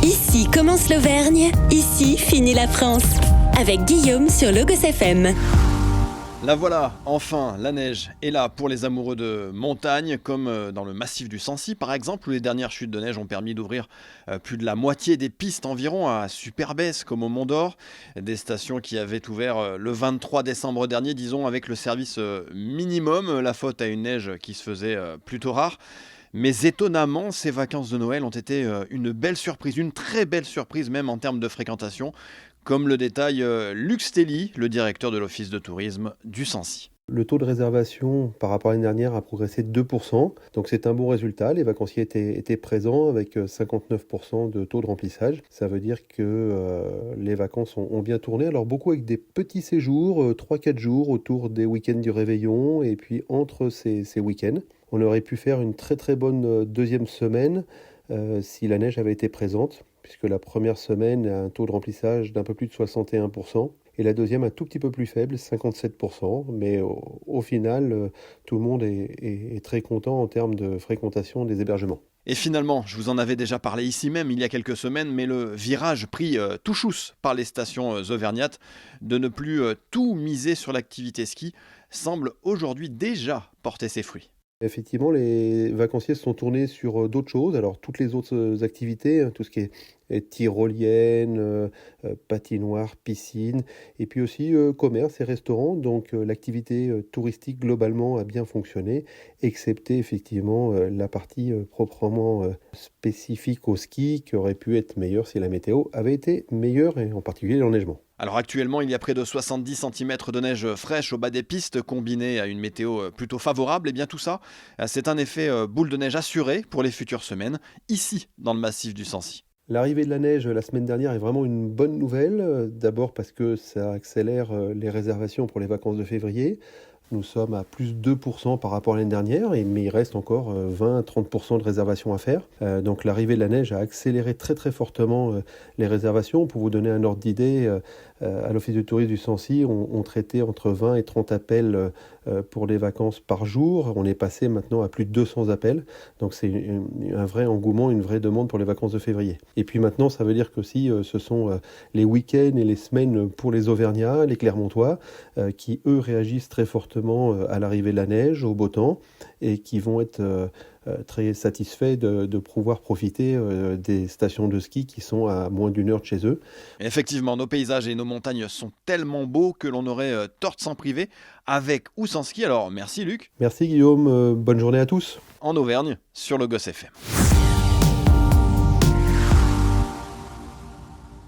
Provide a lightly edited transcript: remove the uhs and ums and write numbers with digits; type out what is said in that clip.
Ici commence l'Auvergne, ici finit la France. Avec Guillaume sur Logos FM. La voilà, enfin, la neige est là pour les amoureux de montagne, comme dans le massif du Sancy par exemple, où les dernières chutes de neige ont permis d'ouvrir plus de la moitié des pistes environ à Superbès comme au Mont d'Or. Des stations qui avaient ouvert le 23 décembre dernier, disons avec le service minimum, la faute à une neige qui se faisait plutôt rare. Mais étonnamment, ces vacances de Noël ont été une belle surprise, une très belle surprise même en termes de fréquentation, comme le détaille Luc Stelly, le directeur de l'Office de tourisme du Sancy. Le taux de réservation par rapport à l'année dernière a progressé de 2%, donc c'est un bon résultat. Les vacanciers étaient présents avec 59% de taux de remplissage. Ça veut dire que les vacances ont bien tourné. Alors beaucoup avec des petits séjours, 3-4 jours autour des week-ends du Réveillon et puis entre ces week-ends. On aurait pu faire une très très bonne deuxième semaine si la neige avait été présente, puisque la première semaine a un taux de remplissage d'un peu plus de 61%. Et la deuxième un tout petit peu plus faible, 57%, mais au final, tout le monde est très content en termes de fréquentation des hébergements. Et finalement, je vous en avais déjà parlé ici même il y a quelques semaines, mais le virage pris tout chousse par les stations auvergnates de ne plus tout miser sur l'activité ski semble aujourd'hui déjà porter ses fruits. Effectivement, les vacanciers se sont tournés sur d'autres choses. Alors, toutes les autres activités, tout ce qui est tyrolienne, patinoire, piscine, et puis aussi commerce et restaurants. Donc, l'activité touristique, globalement, a bien fonctionné, excepté effectivement la partie proprement spécifique au ski, qui aurait pu être meilleure si la météo avait été meilleure, et en particulier l'enneigement. Alors actuellement, il y a près de 70 cm de neige fraîche au bas des pistes, combinée à une météo plutôt favorable. Et bien tout ça, c'est un effet boule de neige assuré pour les futures semaines, ici, dans le massif du Sancy. L'arrivée de la neige la semaine dernière est vraiment une bonne nouvelle. D'abord parce que ça accélère les réservations pour les vacances de février. Nous sommes à plus de 2% par rapport à l'année dernière, mais il reste encore 20-30% de réservations à faire. Donc l'arrivée de la neige a accéléré très très fortement les réservations. Pour vous donner un ordre d'idée, à l'Office de tourisme du Sancy, on traitait entre 20 et 30 appels pour les vacances par jour. On est passé maintenant à plus de 200 appels. Donc c'est un vrai engouement, une vraie demande pour les vacances de février. Et puis maintenant, ça veut dire qu'aussi ce sont les week-ends et les semaines pour les Auvergnats, les Clermontois, qui eux réagissent très fortement à l'arrivée de la neige, au beau temps, et qui vont être très satisfaits de pouvoir profiter des stations de ski qui sont à moins d'une heure de chez eux. Effectivement, nos paysages et nos montagnes sont tellement beaux que l'on aurait tort de s'en priver, avec ou sans ski. Alors merci Luc. Merci Guillaume, bonne journée à tous. En Auvergne, sur Logos FM.